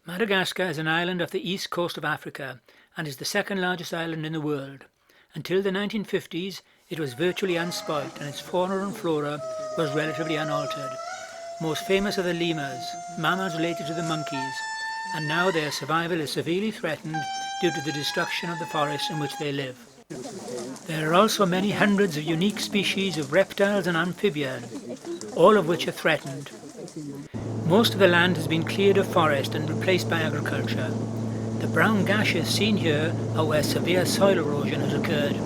Madagascar is an island off the east coast of Africa and is the second largest island in the world. Until the 1950s, it was virtually unspoilt and its fauna and flora was relatively unaltered. Most famous are the lemurs, mammals related to the monkeys, and now their survival is severely threatened due to the destruction of the forests in which they live. There are also many hundreds of unique species of reptiles and amphibians, all of which are threatened. Most of the land has been cleared of forest and replaced by agriculture. The brown gashes seen here are where severe soil erosion has occurred.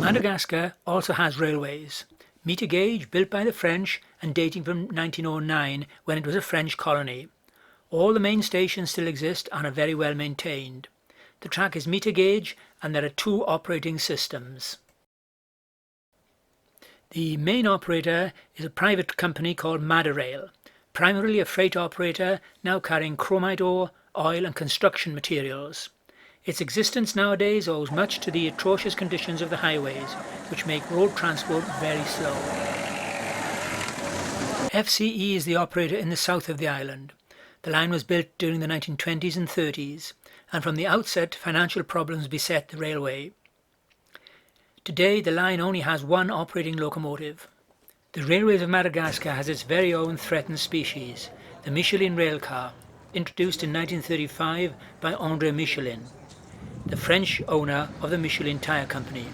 Madagascar also has railways. Meter gauge, built by the French and dating from 1909 when it was a French colony. All the main stations still exist and are very well maintained. The track is meter gauge and there are two operating systems. The main operator is a private company called Madarail, primarily a freight operator now carrying chromite ore, oil and construction materials. Its existence nowadays owes much to the atrocious conditions of the highways, which make road transport very slow. FCE is the operator in the south of the island. The line was built during the 1920s and 30s, and from the outset financial problems beset the railway. Today the line only has one operating locomotive. The Railways of Madagascar has its very own threatened species, the Michelin railcar, introduced in 1935 by Michelin, the French owner of the Michelin tyre company.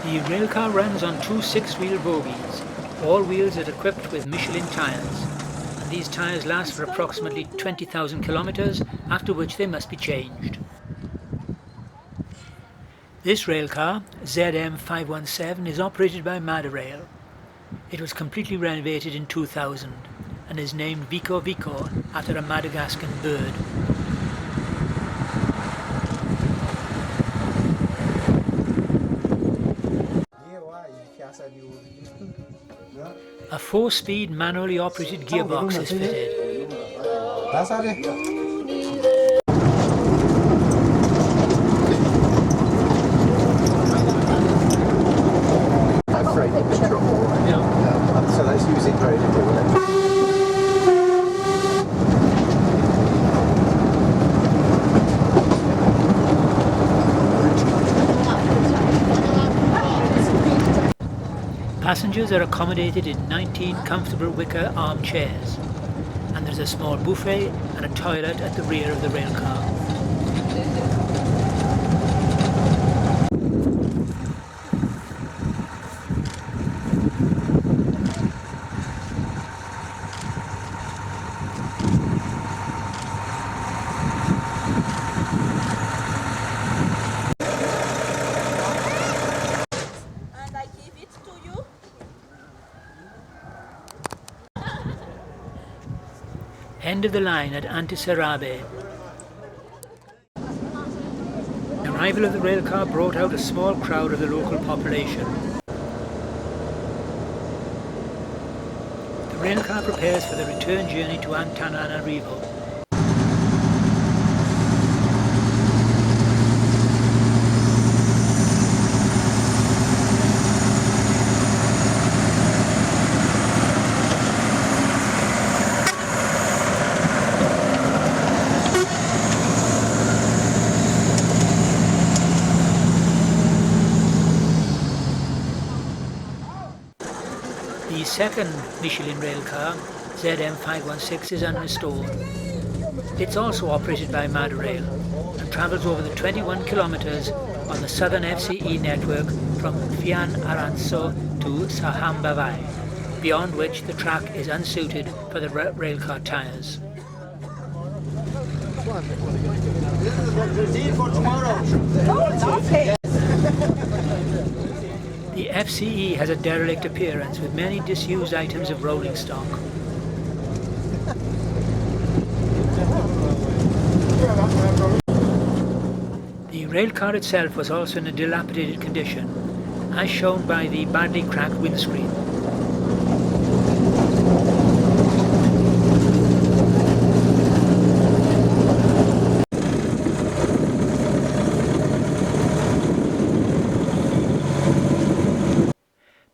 The railcar runs on two 6-wheel bogies. All wheels are equipped with Michelin tyres, and these tyres last for approximately 20,000 kilometres, after which they must be changed. This railcar, ZM517, is operated by Madarail. It was completely renovated in 2000 and is named Vico Vico after a Madagascar bird. A 4-speed manually operated gearbox is fitted. So let's use it very differently. Passengers are accommodated in 19 comfortable wicker armchairs, and there's a small buffet and a toilet at the rear of the railcar. End of the line at Antisarabe. The arrival of the railcar brought out a small crowd of the local population. The railcar prepares for the return journey to Antananarivo. The second Michelin railcar, ZM516, is unrestored. It's also operated by Madarail and travels over the 21 kilometres on the Southern FCE network from Fian Aranso to Sahambavai, beyond which the track is unsuited for the railcar tyres. The FCE has a derelict appearance with many disused items of rolling stock. The railcar itself was also in a dilapidated condition, as shown by the badly cracked windscreen.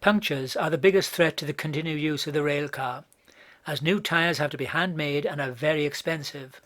Punctures are the biggest threat to the continued use of the railcar, as new tyres have to be handmade and are very expensive.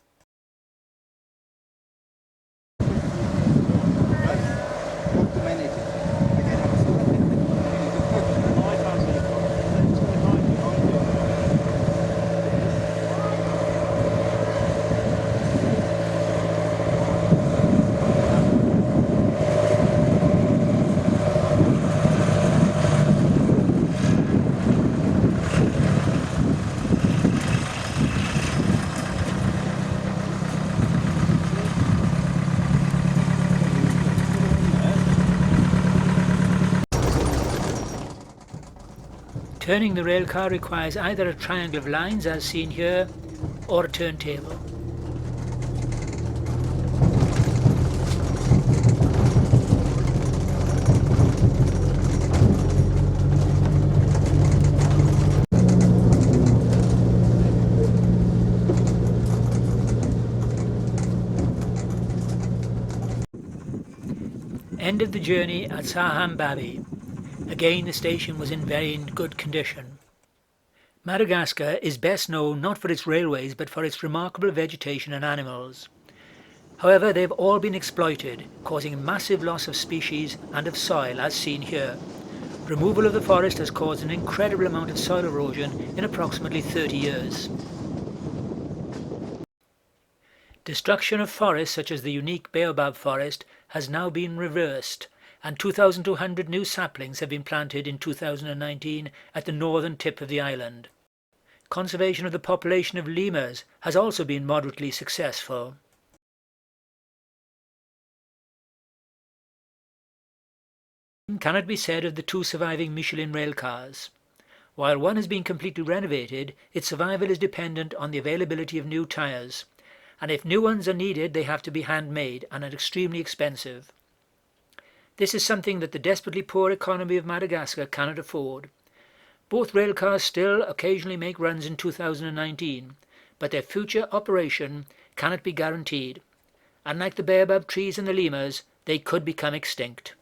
Turning the railcar requires either a triangle of lines as seen here, or a turntable. End of the journey at Saham Babi. Again, the station was in very good condition. Madagascar is best known not for its railways but for its remarkable vegetation and animals. However, they have all been exploited, causing massive loss of species and of soil as seen here. Removal of the forest has caused an incredible amount of soil erosion in approximately 30 years. Destruction of forests such as the unique baobab forest has now been reversed, and 2,200 new saplings have been planted in 2019 at the northern tip of the island. Conservation of the population of lemurs has also been moderately successful. Cannot be said of the two surviving Michelin railcars. While one has been completely renovated, its survival is dependent on the availability of new tyres, and if new ones are needed they have to be handmade and are extremely expensive. This is something that the desperately poor economy of Madagascar cannot afford. Both railcars still occasionally make runs in 2019, but their future operation cannot be guaranteed. Unlike the baobab trees and the lemurs, they could become extinct.